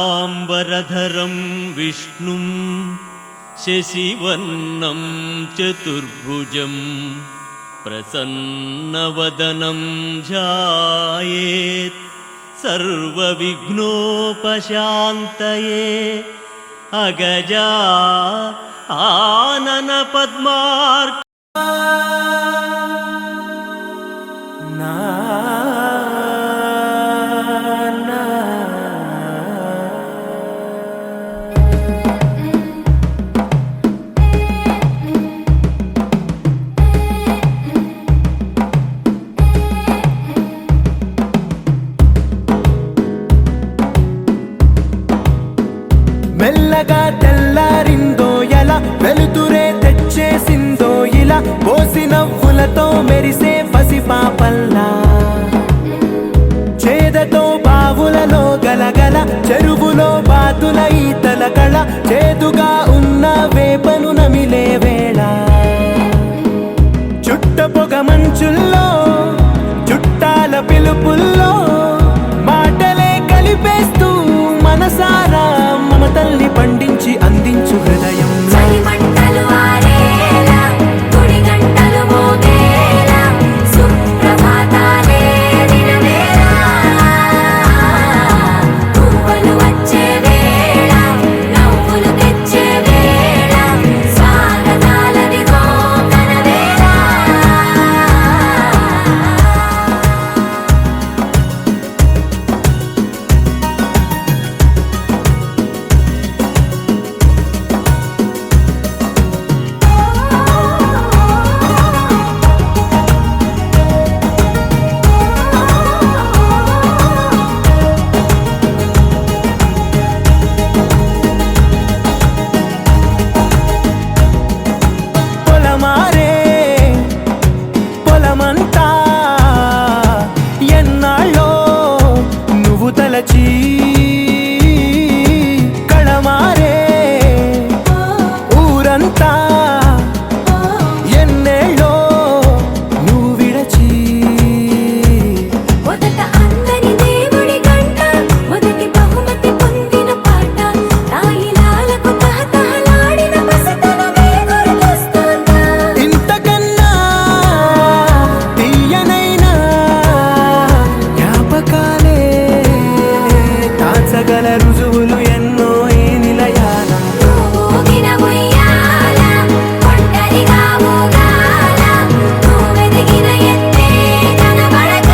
शुक्लांबरधरं विष्णुं शशिवर्णं चतुर्भुजं प्रसन्नवदनं ध्यायेत् सर्वविघ्नोपशान्तये अगजा आनन पद्मार्क మెల్లగా తెల్లారిందో ఎలా వెలుతురే తెచ్చేసిందో ఇలా పోసి నవ్వులతో మెరిసే పసిపాపల్లా చేదతో బావులలో గలగల చెరువులో బాతుల ఈతల కళ చేదుగా ఉన్న వేపను నమిలే వేళ చుట్ట పొగ మంచుల్లో చుట్టాల పిలుపుల్లో మాటలే కలిపేస్తూ మనసారా మమతల్ని పండించి అందించు హృదయం కళమారే ఊరంతా ఎన్నేళ్ళో నువ్వు విడచి మొదట అందని దేవుడి గంట మొదటి బహుమతి పొందిన పాట తాయిలాలకు తహతహలాడిన పసితనమే గుర్తొస్తుందా ఇంతకన్నా తీయనైనా జ్ఞాపకాలే దాచగల రుజువులు ఎన్నో ఈ నిలయాల ఊగిన ఉయ్యాల ఒంటరిగా ఊగాల నువ్వెదిగిన ఎత్తే కనబడక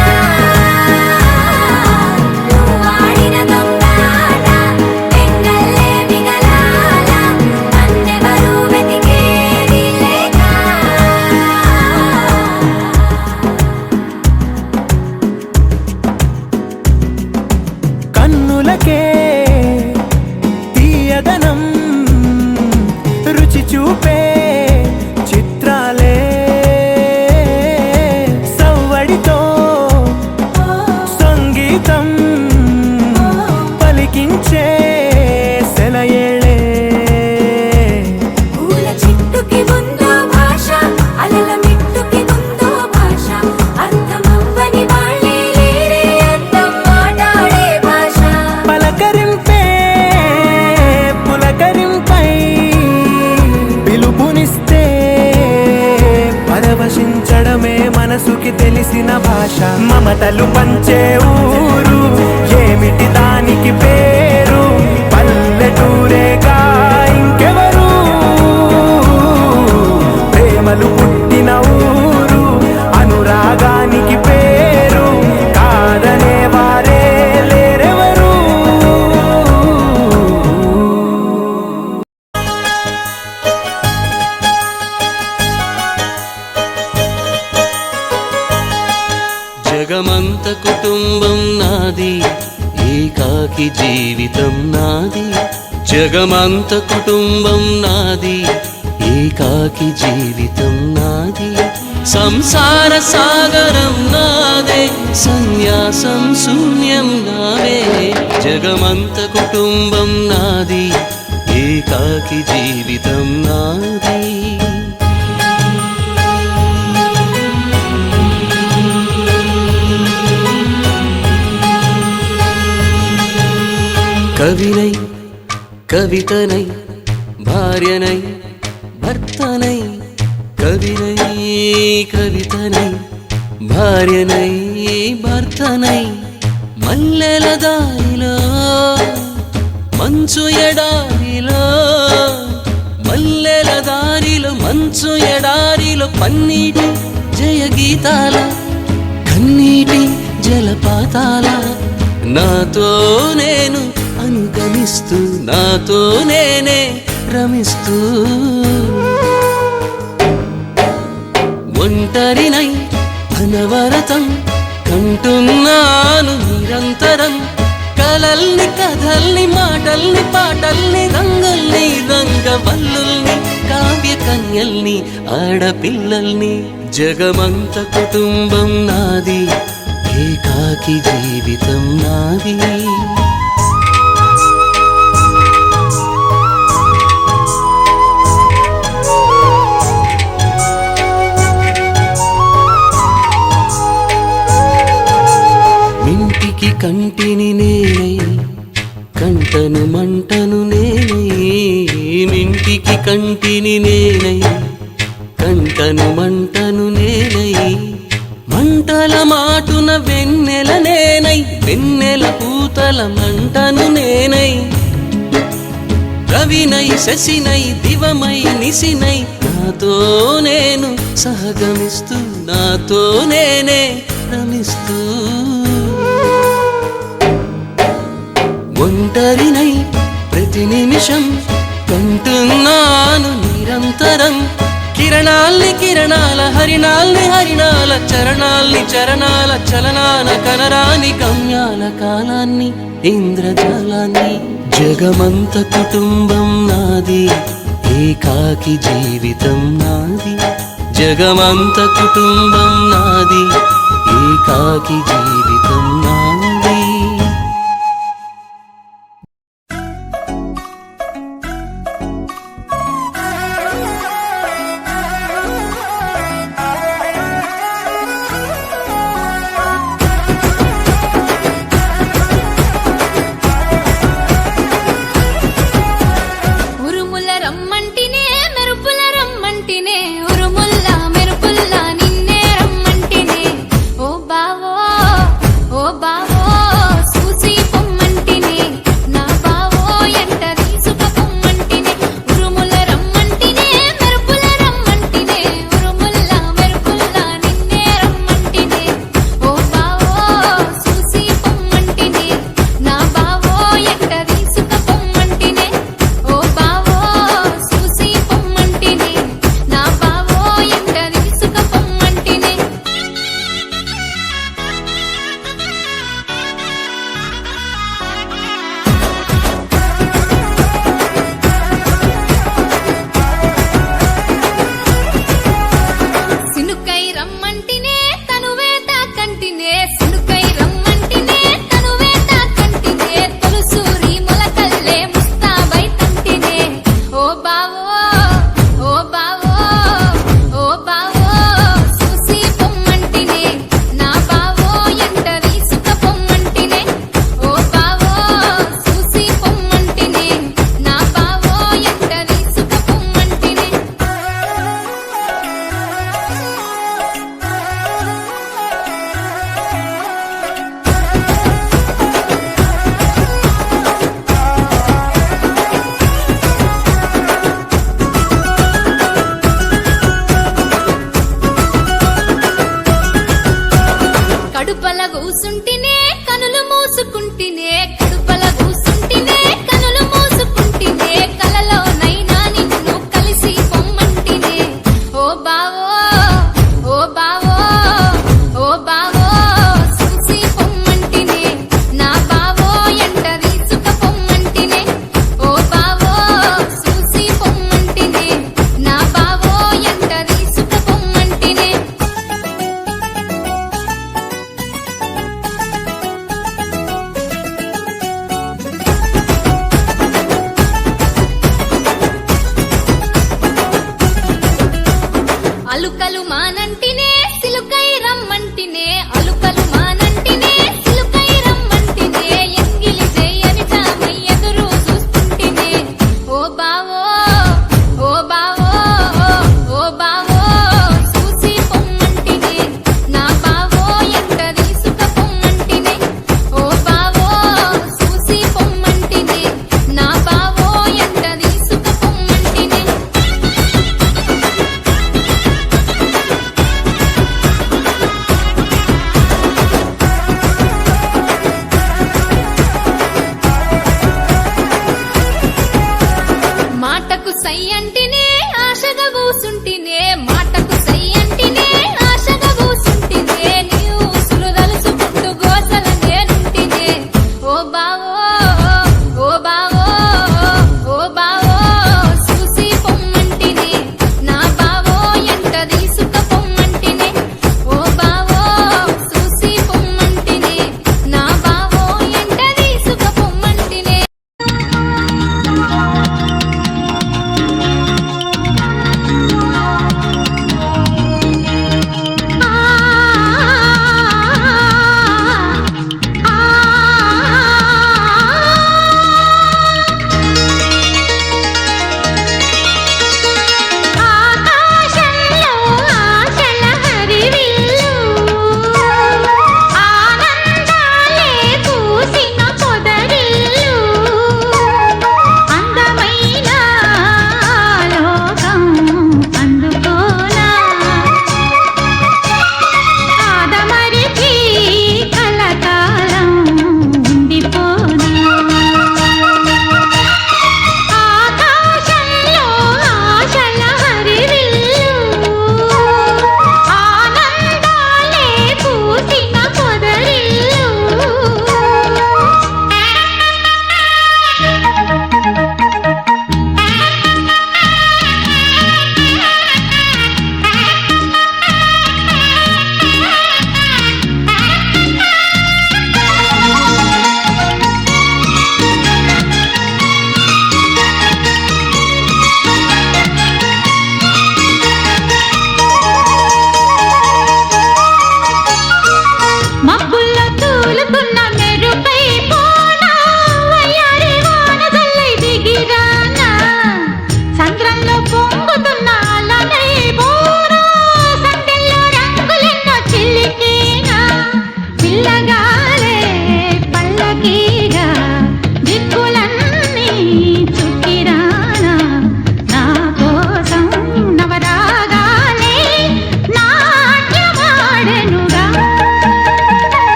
నువ్వాడిన దొంగాట పెంగల్లే మిగలాల నన్నెవరూ వెతికేది లేక కన్నులకే తీయదనం రుచి చూపే చిత్రాలే సవ్వడితో సంగీతం పలికించే సెలయేళే పూల చెట్టుకి ఉందో భాష అలల మిట్టుకి ఉందో భాష అర్థమవ్వని వాళ్ళే లేరే అర్థం మాట్లాడే భాష పలకరింపే పులకరింపై పిలుపునిస్తే పరవశించడమే మనసుకి తెలిసిన భాష మమతలు పంచే ఊరు ఏమిటి దానికి పేరు పల్లెటూరేగా ఇంకెవరు ప్రేమలు పుట్టిన ఊరు అనురాగానికి పేరు కాదనే వారే లేరెవరు జగమంత కుటుంబం నాది ఏకాకి జీవితం నాది జగమంత కుటుంబం నాది ఏకాకి జీవితం నాది సంసార సాగరం నాదే సన్యాసం శూన్యం నావే జగమంత కుటుంబం నాది ఏకాకి జీవితం నాది కవినై కవితనై భార్యనై భర్తనై కవినై కవితనై భార్యనై భర్తనై మల్లెల దారిలో మంచు ఎడారిలో మల్లెల దారిలో మంచు ఎడారిలో పన్నీటి జయ గీతాల కన్నీటి జలపాతాల నాతో నేను అనుగమిస్తూ నాతో నేనే రమిస్తూ ఒంటరినై అనవరతం కంటున్నాను నిరంతరం కలల్ని కథల్ని మాటల్ని పాటల్ని రంగుల్ని రంగవల్లుల్ని కావ్య కన్యల్ని ఆడపిల్లల్ని జగమంత కుటుంబం నాది ఏకాకి జీవితం నాది మింటికి కంటిని నేనై కంటను మంటను నేనై మింటికి కంటిని నేనై కంటను మంటను నేనై మంటల మాటున వెన్నెల నేనై వెన్నెల పూతల మంటను నేనై రవినై శశినై దివమై నిశినై నాతో నేను సహగమిస్తూ నాతో నేనే రమిస్తూ ఒంటరినై ప్రతి నిమిషం కంటున్నాను నిరంతరం కిరణాల్ని కిరణాల హరిణాల్ని హరిణాల చరణాల్ని చరణాల చలనాన కనరాని గమ్యాల కాలాన్ని ఇంద్రజాలాన్ని జగమంత కుటుంబం నాది ఏకాకి జీవితం నాది జగమంత కుటుంబం నాది ఏకాకి జీవితం నాది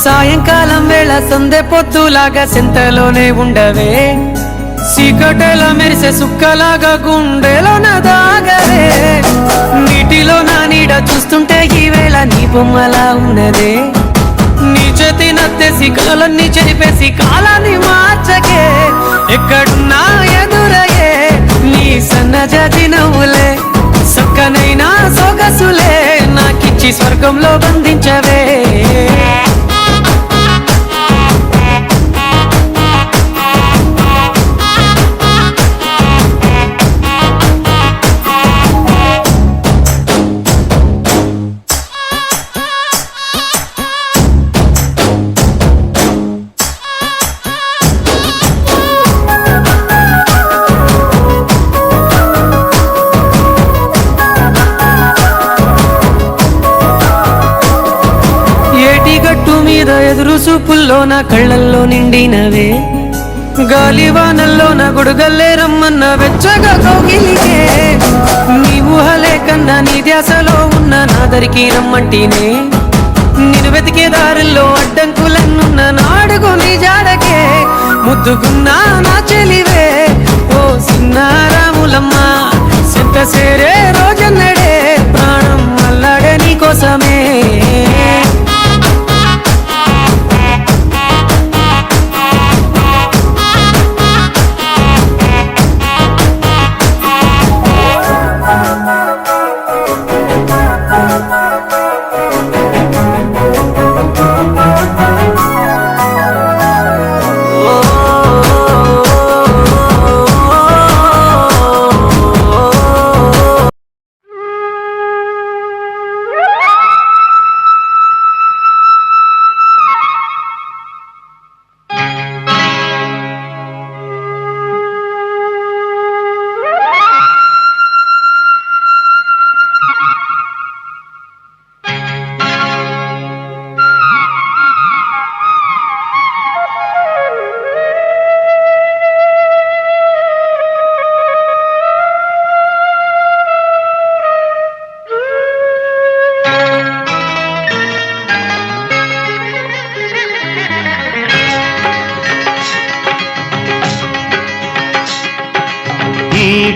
సాయంకాలం వేళ సందె పొద్దులాగా సింతలోనే ఉండవే సీకటెల మెరిసే సుక్కలాగా గుండెలోన దాగవే నీటిలో నా నీడ చూస్తుంటే ఈ వేళ నీ బొమ్మలా ఉన్నదే నీ చేతి నత్తేసి కలలన్నీ చెరిపేసి కాలాన్ని మార్చకే ఎక్కడున్నా ఎదురయ్యే నీ సన్నజాతి నవ్వులే సక్కనైనా సొగసులే నాకిచ్చి స్వర్గంలో బంధించవే ఎదురు చూపుల్లో నా కళ్ళల్లో నిండినవే గాలివానల్లో నా గొడుగల్లే రమ్మన్న వెచ్చగా కౌగిలికే నీ ఊహలే కన్నా నీ ధ్యాసలో ఉన్న నాదరికి రమ్మంటేనే నేను వెతికే దారుల్లో అడ్డంకులన్నున్న నాడుగు నీ జాడకే ముద్దుకున్నా నా చెలివే ఓ సిన్నారాములమ్మ సెంత సేరే రోజన్నడే ప్రాణం అల్లాడే నీ కోసమే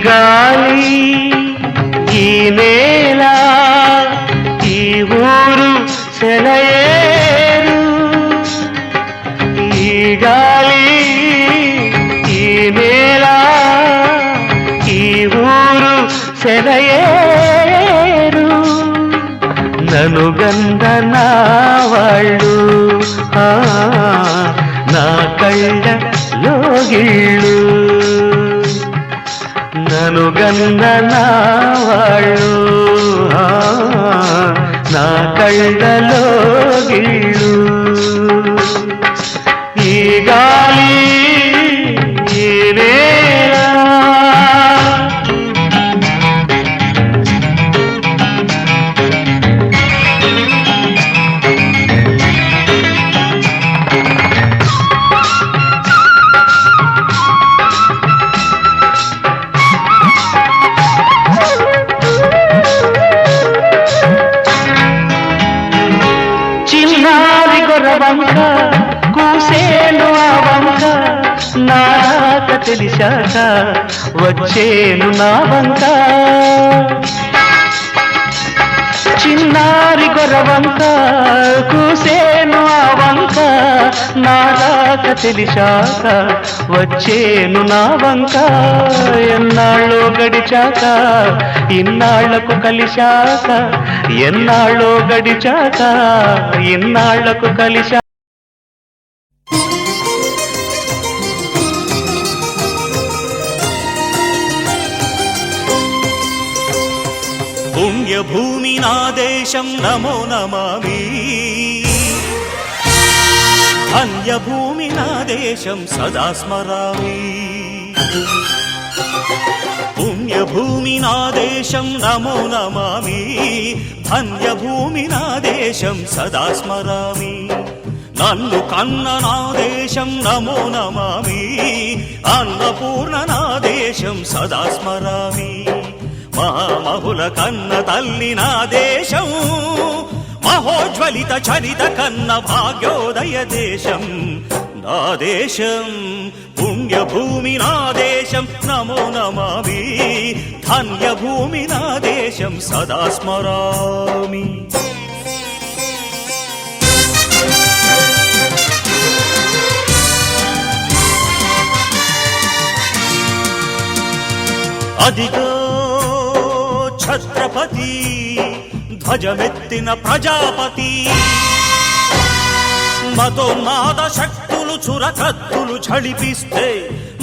గాలి ఈ నేల ఈ ఊరు సెలయేరు ఈ గాలి ఈ నేల ఈ ఊరు సెలయేరు నన్ను గంధనా వాళ్ళు నా కళ్ళలో గిళ్ళు నన్ను గంధనా వాళ్ళు నా కళ్ళలో గిళ్ళు ఈ గాలి ఈ నేల కూసేను ఆ వంక నాక తెలిసాక వచ్చేను నా వంక చిన్నారి గొర్రవంక కూసేను ఆ వంక నాక తెలిసాక వచ్చేను నా వంక ఎన్నాళ్ళో గడిచాక ఇన్నాళ్లకు కలిశాక ఎన్నాళ్ళో గడిచాక ఇన్నాళ్లకు కలిశాక పుణ్యభూమి నా దేశం నమో నమామి ధన్యభూమి నా దేశం సదా స్మరామి పుణ్యభూమి నా దేశం నమో నమామి ధన్యభూమి నా దేశం సదా స్మరామి నన్ను కన్న నా దేశం నమో నమామి అన్నపూర్ణ నా దేశం సదా స్మరామి మహామహుల కన్న తల్లి నా దేశం మహోజ్వలిత చరిత కన్న భాగ్యోదయ దేశం నా దేశం, పుణ్యభూమి నా దేశం, నమో నమామి. ధన్యభూమి నా దేశం, సదా స్మరామి. అదిగో ఛత్రపతి, ధ్వజమెత్తిన ప్రజాపతి. మతోన్మాద శక్తులు చురకత్తులు ఝళిపిస్తే,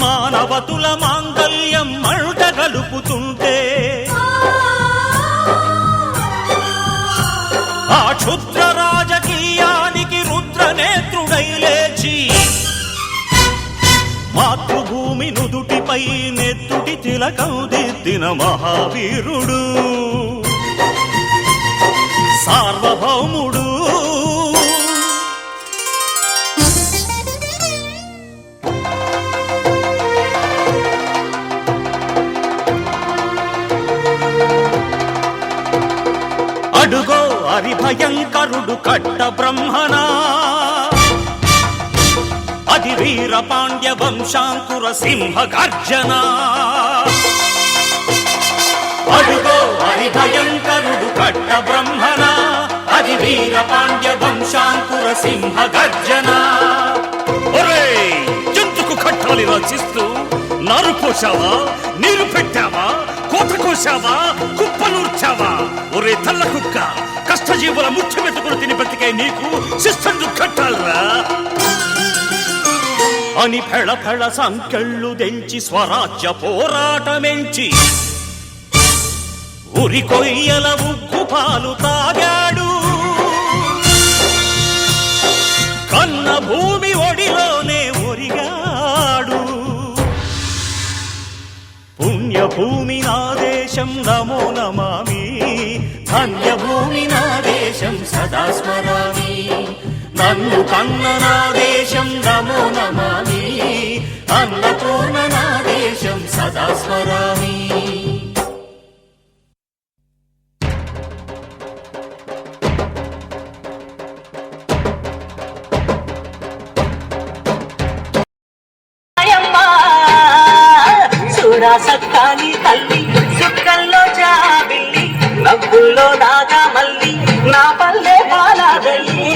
మానవతుల మాంగల్యం మంట గలుపుతుంటే, ఆ క్షుద్ర రాజకీయానికి రుద్రనేత్రుడై లేచి, మాతృభూమి నుదుటిపై నెత్తుటి తిలకం దిద్దిన మహావీరుడు, సార్వభౌముడు. అడుగో హరిభయంకరుడు కట్ట బ్రహ్మణా, అది వీర పాండ్య వంశాంకుర సింహ గర్జన. అడుగో హరిభయంకరుడు కట్ట బ్రహ్మణ, అది వీర పాండ్య వంశాంకుర సింహ గర్జన. ఒరే జంతుకు కట్టాలి రచిస్తూ, నారు పోసావా, నీరు పెట్టావా, కోత కోసావా, కుప్పనూర్చావా? ఒరే తల్ల కుక్క, కష్టజీవుల ముఖ్య మెతుకులు తిని బ్రతికే నీకు శిస్తందు కట్టాలరా అని ఫెళ ఫెళ సంకెళ్ళు దెంచి స్వరాజ్య పోరాటమెంచి, ఉరి కొయ్యల ఉగ్గు పాలు తాగాడు. కన్న భూమి ఒడిలోనే ఒరిగాడు. పుణ్యభూమి నా దేశం, నమో నమామి. ధన్యభూమి నా దేశం, సదా స్మరామి. నన్ను కన్న నా దేశం, నమో నమామి. అన్నపూర్ణ నా దేశం, సదా స్మరామి. సక్కాని తల్లి, సుక్కల్లో జాబిల్లి, నవ్వుల్లో దాగా మల్లి, నా పల్లె పాలాదల్లి.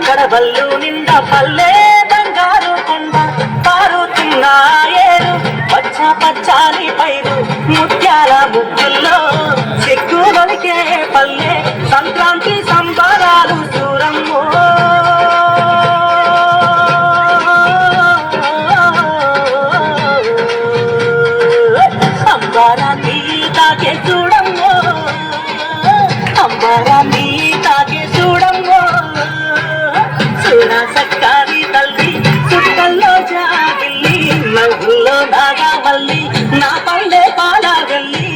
కడబల్లు నిండా పల్లె బంగారు కొండ, పారుతున్నా ఏరు పచ్చ పచ్చాలి పైరు, ముత్యాల ముగ్గుల్లో చెక్కు వలికే పల్లె, సంక్రాంతి సంబరాలు దూరమ్మో. అంబారాన్ని తాకే చూడమ్మో, అంబారాన్ని తాకే చూడమ్మో. సక్కారి తల్లి, చుట్టల్లో జాబిల్లి, నవ్వుల్లో దాగా మల్లి, నా పల్లె పాలాగల్లి.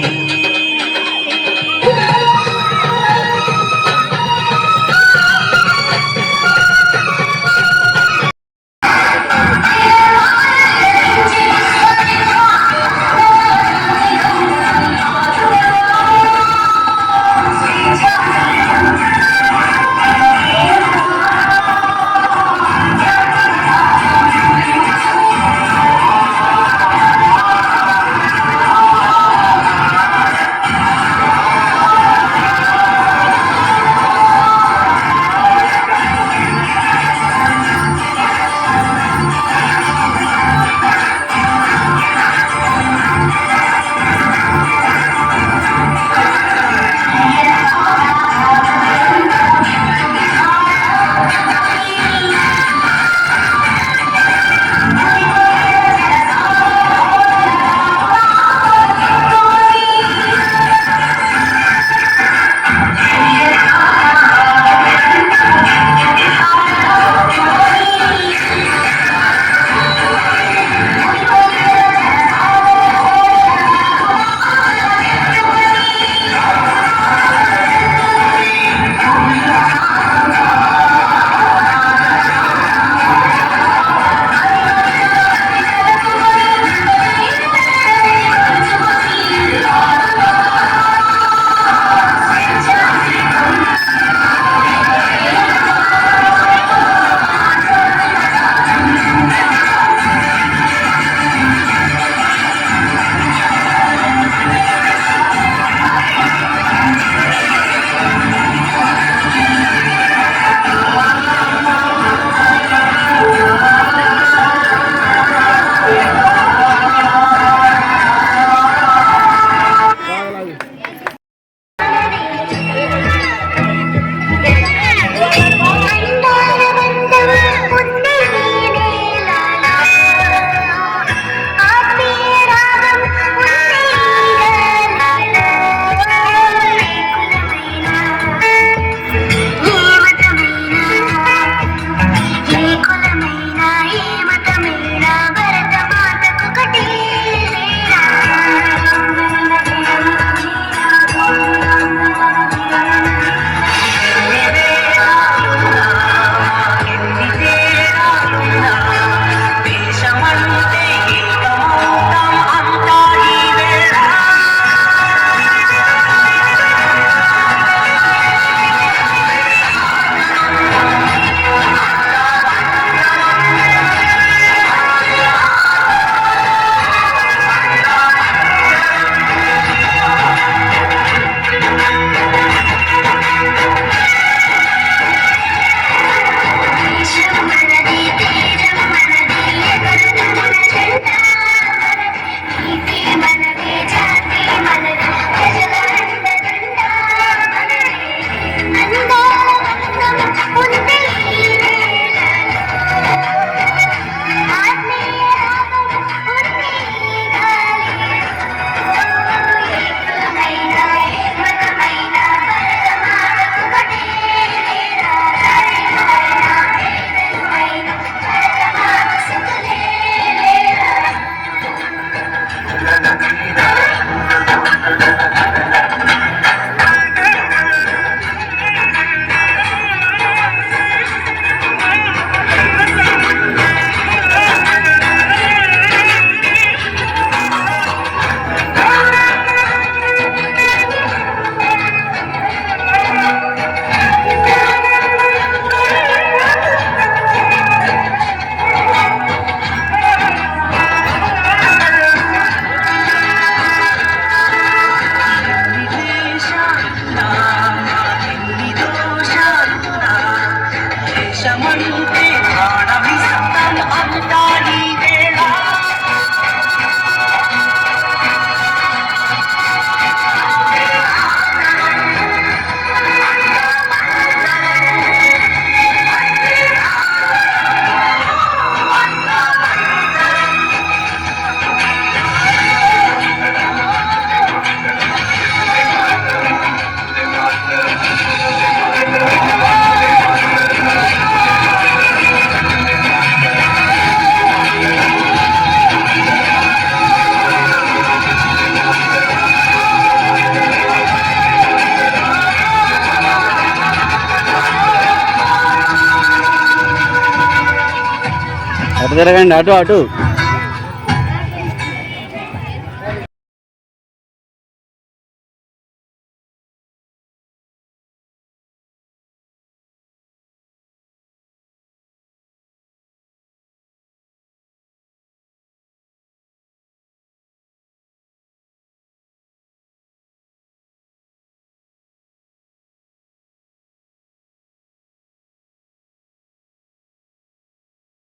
అటు తిరగండి, అటు అటు.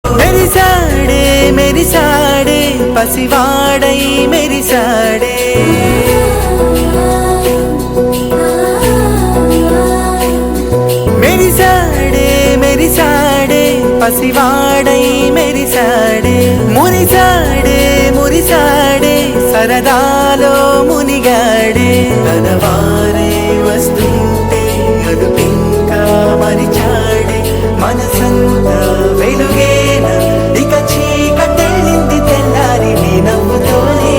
మెరిసాడే మెరిసాడే పసివాడై మెరిసాడే మెరిసాడే మెరిసాడే పసివాడై మెరిసాడే మురిసాడే మురిసాడే సరదాలో మునిగాడే తనవారే వస్తుంటే అదుపింకా మరిచాడే మనసంతా వెలుగేన ఇక చీకటెళ్ళింది తెల్లారి నీ నవ్వుతోనే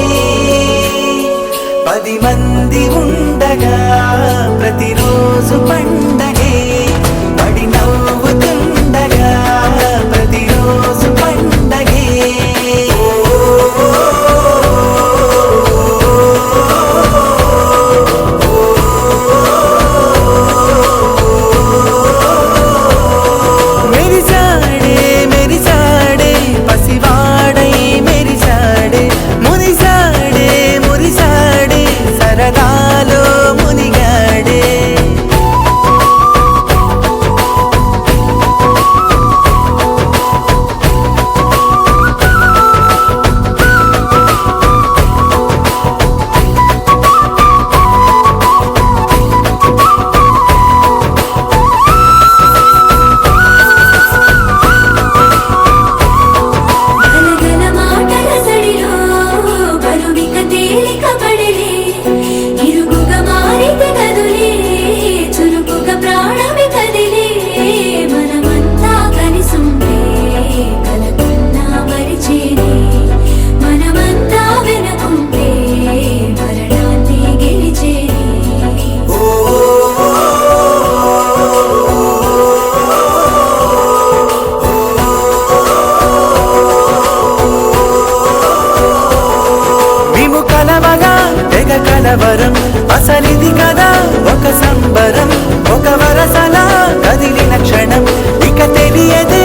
10 మంది ఉండగా ప్రతిరోజు పండగే పడి నవ్వుతుండగా ప్రతిరోజు పండగే మెరిసాడే మెరిసాడే పసివాడై మెరిసాడే మురిసాడే మురిసాడే సరదాలో మునిగాడే గలగల మాటల సడిలో బరువిక తేలిక పడిలే ఇరుగుగా మారితే కదులే చురుకుగా ప్రాణమి కదిలే మనమంతా కలిసుండే కలకున్నా మరిచేనే మనమంతా వెనకుంటే మరణాన్ని గెలిచేనే మేము కలవగా తెగ కలవరం అసలిది కదా ఒక సంబరం ఒక వరసలా కదిలిన క్షణం ఇక తెలియదే